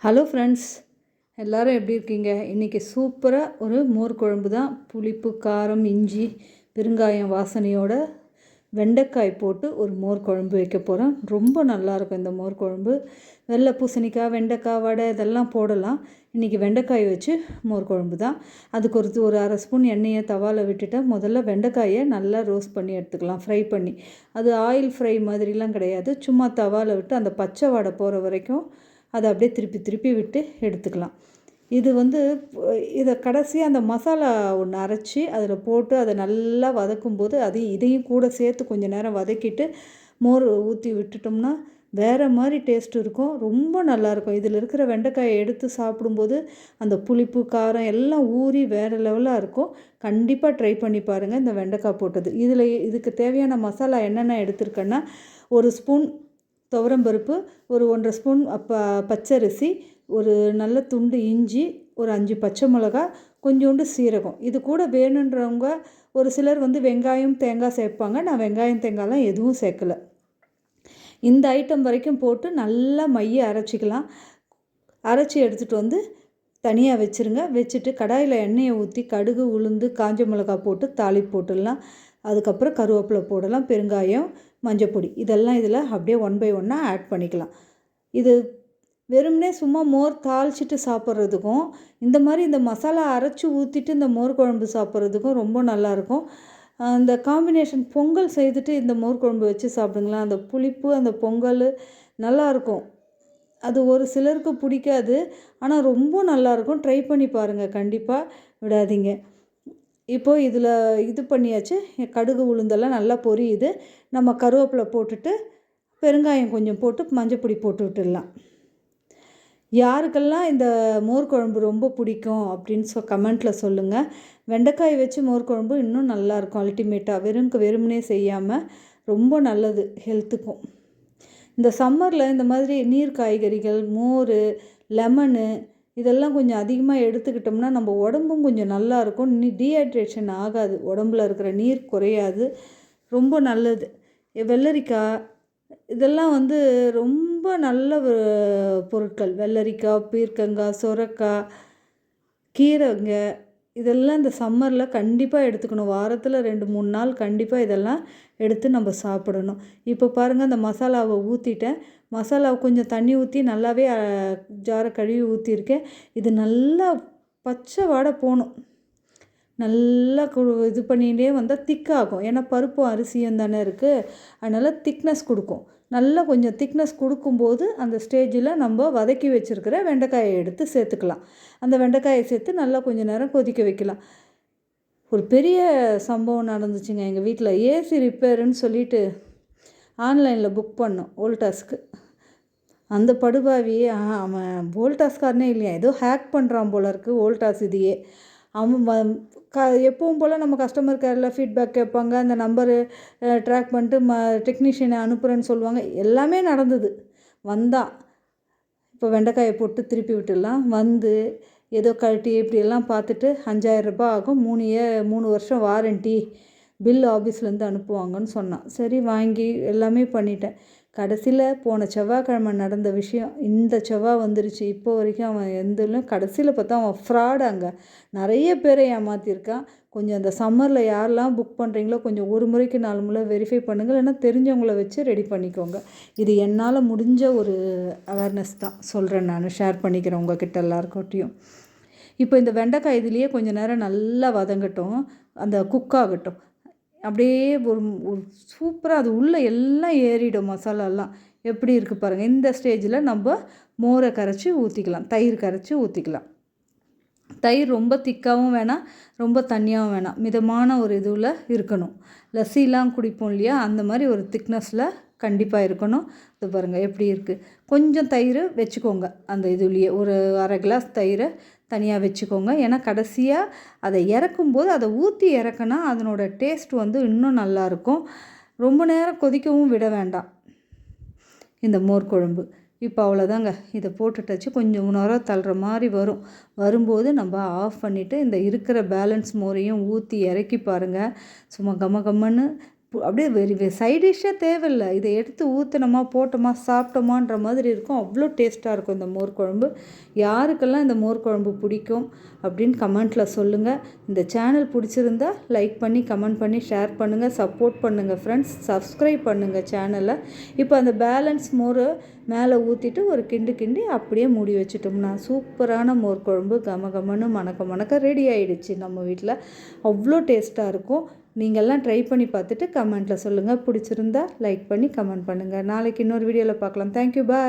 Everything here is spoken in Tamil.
ஹலோ ஃப்ரெண்ட்ஸ், எல்லோரும் எப்படி இருக்கீங்க? இன்றைக்கி சூப்பராக ஒரு மோர் குழம்பு தான். புளிப்பு, காரம், இஞ்சி, பெருங்காயம் வாசனையோட வெண்டைக்காய் போட்டு ஒரு மோர் குழம்பு வைக்க போகிறேன். ரொம்ப நல்லாயிருக்கும் இந்த மோர் குழம்பு. வெள்ளை பூசணிக்காய், வெண்டைக்காய், வடை இதெல்லாம் போடலாம். இன்றைக்கி வெண்டைக்காய் வச்சு மோர் குழம்பு தான். அதுக்கு ஒரு அரை ஸ்பூன் எண்ணெயை தவாவில் விட்டுட்டேன். முதல்ல வெண்டைக்காயை நல்லா ரோஸ்ட் பண்ணி எடுத்துக்கலாம், ஃப்ரை பண்ணி. அது ஆயில் ஃப்ரை மாதிரிலாம் கிடையாது, சும்மா தவாவில் விட்டு அந்த பச்சை வாடை போகிற வரைக்கும் அதை அப்படியே திருப்பி திருப்பி விட்டு எடுத்துக்கலாம். இது இதை கடைசியாக அந்த மசாலா ஒன்று அரைச்சி அதில் போட்டு அதை நல்லா வதக்கும்போது இதையும் கூட சேர்த்து கொஞ்சம் நேரம் வதக்கிட்டு மோர் ஊற்றி விட்டுட்டோம்னா வேறு மாதிரி டேஸ்ட் இருக்கும். ரொம்ப நல்லாயிருக்கும். இதில் இருக்கிற வெண்டைக்காயை எடுத்து சாப்பிடும்போது அந்த புளிப்பு, காரம் எல்லாம் ஊறி வேறு லெவலாக இருக்கும். கண்டிப்பாக ட்ரை பண்ணி பாருங்கள் இந்த வெண்டைக்காய் போட்டது. இதுக்கு தேவையான மசாலா என்னென்ன எடுத்துருக்கேன்னா, ஒரு ஸ்பூன் துவரம்பருப்பு, ஒரு 1.5 ஸ்பூன் பச்சரிசி, ஒரு நல்ல துண்டு இஞ்சி, ஒரு 5 பச்சை மிளகா, கொஞ்சோண்டு சீரகம். இது கூட வேணுன்றவங்க ஒரு சிலர் வெங்காயம், தேங்காய் சேர்ப்பாங்க. நான் வெங்காயம், தேங்காய்லாம் எதுவும் சேர்க்கலை. இந்த ஐட்டம் வரைக்கும் போட்டு நல்லா மைய அரைச்சிக்கலாம். அரைச்சி எடுத்துகிட்டு தனியாக வச்சுருங்க. வச்சுட்டு கடாயில் எண்ணெயை ஊற்றி கடுகு, உளுந்து, காஞ்ச மிளகா போட்டு தாளிப்பு போட்டுடலாம். அதுக்கப்புறம் கருவேப்பிலை போடலாம், பெருங்காயம், மஞ்சப்பொடி இதெல்லாம் இதில் அப்படியே 1 by 1 ஆட் பண்ணிக்கலாம். இது வெறுமனே சும்மா மோர் தாளிச்சிட்டு சாப்பிட்றதுக்கும் இந்த மசாலா அரைச்சி ஊற்றிட்டு இந்த மோர் குழம்பு சாப்பிட்றதுக்கும் ரொம்ப நல்லாயிருக்கும். அந்த காம்பினேஷன் பொங்கல் செய்துட்டு இந்த மோர் குழம்பு வச்சு சாப்பிடுங்களா, அந்த புளிப்பு, அந்த பொங்கல் நல்லாயிருக்கும். அது ஒரு சிலருக்கு பிடிக்காது, ஆனால் ரொம்ப நல்லாயிருக்கும். ட்ரை பண்ணி பாருங்கள், கண்டிப்பாக விடாதீங்க. இப்போது இதில் இது பண்ணியாச்சு. கடுகு, உளுந்தெல்லாம் நல்லா பொரியுது. நம்ம கருவேப்பிலை போட்டுட்டு பெருங்காயம் கொஞ்சம் போட்டு மஞ்சப்பொடி போட்டு விட்டுடலாம். யாருக்கெல்லாம் இந்த மோர் குழம்பு ரொம்ப பிடிக்கும் அப்படின்னு கமெண்ட்டில் சொல்லுங்கள். வெண்டைக்காய் வச்சு மோர் குழம்பு இன்னும் நல்லாயிருக்கும். அல்டிமேட்டாக வெறுமனே செய்யாமல் ரொம்ப நல்லது ஹெல்த்துக்கும். இந்த சம்மரில் இந்த மாதிரி நீர் காய்கறிகள், மோர், லெமனு இதெல்லாம் கொஞ்சம் அதிகமாக எடுத்துக்கிட்டோம்னா நம்ம உடம்பும் கொஞ்சம் நல்லாயிருக்கும். டீஹைட்ரேஷன் ஆகாது, உடம்புல இருக்கிற நீர் குறையாது. ரொம்ப நல்லது. வெள்ளரிக்காய் இதெல்லாம் ரொம்ப நல்ல பொருட்கள். வெள்ளரிக்காய், பீர்க்கங்காய், சொரக்காய், கீரைங்க இதெல்லாம் இந்த சம்மரில் கண்டிப்பாக எடுத்துக்கணும். வாரத்தில் 2-3 நாள் கண்டிப்பாக இதெல்லாம் எடுத்து நம்ம சாப்பிடணும். இப்போ பாருங்கள், அந்த மசாலாவை ஊற்றிட்டேன். மசாலாவை கொஞ்சம் தண்ணி ஊற்றி நல்லாவே ஜாரை கழுவி ஊற்றிருக்கேன். இது நல்லா பச்சை வாடை போகணும். நல்லா இது பண்ணிகிட்டே வந்தால் திக்காகும். ஏன்னா பருப்பும் அரிசியும் தானே இருக்குது, அதனால் திக்னஸ் கொடுக்கும். நல்லா கொஞ்சம் திக்னஸ் கொடுக்கும்போது அந்த ஸ்டேஜில் நம்ம வதக்கி வச்சுருக்கிற வெண்டைக்காயை எடுத்து சேர்த்துக்கலாம். அந்த வெண்டைக்காயை சேர்த்து நல்லா கொஞ்சம் நேரம் கொதிக்க வைக்கலாம். ஒரு பெரிய சம்பவம் நடந்துச்சுங்க எங்கள் வீட்டில். ஏசி ரிப்பேருன்னு சொல்லிட்டு ஆன்லைனில் புக் பண்ணோம் வோல்டாஸ்க்கு. அந்த படுபாவி அவன் வோல்டாஸ்காரனே இல்லையா, ஏதோ ஹேக் பண்ணுறான் போல இருக்குது வோல்டாஸ் இதையே. அவன் எப்பவும் போல் நம்ம கஸ்டமர் கேரில் ஃபீட்பேக் கேட்பாங்க, அந்த நம்பரு ட்ராக் பண்ணிட்டு டெக்னீஷியனை அனுப்புகிறேன்னு சொல்லுவாங்க. எல்லாமே நடந்தது. வந்தான். இப்போ வெண்டைக்காயை போட்டு திருப்பி விட்டுடலாம். ஏதோ கழட்டி இப்படியெல்லாம் பார்த்துட்டு 5000 ரூபாய் ஆகும், 3 வருஷம் வாரண்ட்டி, பில் ஆஃபீஸ்லேருந்து அனுப்புவாங்கன்னு சொன்னான். சரி வாங்கி எல்லாமே பண்ணிட்டேன். கடைசியில் போன செவ்வாய்க்கிழமை நடந்த விஷயம் இந்த செவ்வாய் வந்துருச்சு. இப்போ வரைக்கும் அவன் எந்தலும் கடைசியில் பார்த்தா அவன் ஃப்ராடு. அங்கே நிறைய பேரை ஏமாற்றிருக்கான். கொஞ்சம் அந்த சம்மரில் யாரெல்லாம் புக் பண்ணுறீங்களோ கொஞ்சம் 1 முறைக்கு 4 முறை வெரிஃபை பண்ணுங்கள், இல்லைன்னா தெரிஞ்சவங்கள வச்சு ரெடி பண்ணிக்கோங்க. இது என்னால் முடிஞ்ச ஒரு அவேர்னஸ் தான் சொல்கிறேன், நான் ஷேர் பண்ணிக்கிறேன் உங்ககிட்ட எல்லாருக்கிட்டையும். இப்போ இந்த வெண்டைக்காய் இதுலேயே கொஞ்சம் நேரம் நல்லா வதங்கட்டும், அந்த குக்காகட்டும். அப்படியே ஒரு சூப்பராக அது உள்ளே எல்லாம் ஏறிடும் மசாலாலாம். எப்படி இருக்குது பாருங்கள். இந்த ஸ்டேஜில் நம்ம மோரை கரைச்சி ஊற்றிக்கலாம், தயிர் கரைச்சி ஊற்றிக்கலாம். தயிர் ரொம்ப திக்காகவும் வேணாம், ரொம்ப தண்ணியாகவும் வேணாம், மிதமான ஒரு இதுவில் இருக்கணும். லஸ்ஸிலாம் குடிப்போம் இல்லையா, அந்த மாதிரி ஒரு திக்னஸில் கண்டிப்பாக இருக்கணும். இது பாருங்கள் எப்படி இருக்குது. கொஞ்சம் தயிர் வச்சுக்கோங்க, அந்த இதுலேயே ஒரு அரை கிளாஸ் தயிரை தனியாக வச்சுக்கோங்க. ஏன்னா கடைசியாக அதை இறக்கும்போது அதை ஊற்றி இறக்குனா அதனோட டேஸ்ட் இன்னும் நல்லாயிருக்கும். ரொம்ப நேரம் கொதிக்கவும் விட வேண்டாம் இந்த மோர் குழம்பு. இப்போ அவ்வளோதாங்க. இதை போட்டுட்டாச்சு. கொஞ்சம் நேரம் தள்ளுற மாதிரி வரும்போது நம்ம ஆஃப் பண்ணிவிட்டு இந்த இருக்கிற பேலன்ஸ் மோரையும் ஊற்றி இறக்கி பாருங்கள். சும்மா கம்மன்னு அப்படியே சைட் டிஷ்ஷே தேவையில்லை, இதை எடுத்து ஊற்றினோமா போட்டோமா சாப்பிட்டோமான்ற மாதிரி இருக்கும். அவ்வளோ டேஸ்ட்டாக இருக்கும் இந்த மோர் குழம்பு. யாருக்கெல்லாம் இந்த மோர் குழம்பு பிடிக்கும் அப்படின்னு கமெண்ட்டில் சொல்லுங்கள். இந்த சேனல் பிடிச்சிருந்தா லைக் பண்ணி கமெண்ட் பண்ணி ஷேர் பண்ணுங்கள், சப்போர்ட் பண்ணுங்கள் ஃப்ரெண்ட்ஸ். சப்ஸ்கிரைப் பண்ணுங்கள் சேனலை. இப்போ அந்த பேலன்ஸ் மோர் மேலே ஊற்றிட்டு ஒரு கிண்டி அப்படியே மூடி வச்சுட்டோம்னா சூப்பரான மோர் குழம்பு கமகமன்னு மணக்க ரெடி ஆகிடுச்சு நம்ம வீட்டில். அவ்வளோ டேஸ்ட்டாக இருக்கும். நீங்கள்லாம் ட்ரை பண்ணி பார்த்துட்டு கமெண்ட்டில் சொல்லுங்கள். பிடிச்சிருந்தா லைக் பண்ணி கமெண்ட் பண்ணுங்கள். நாளைக்கு இன்னொரு வீடியோவில் பார்க்கலாம். தேங்க்யூ, பாய்.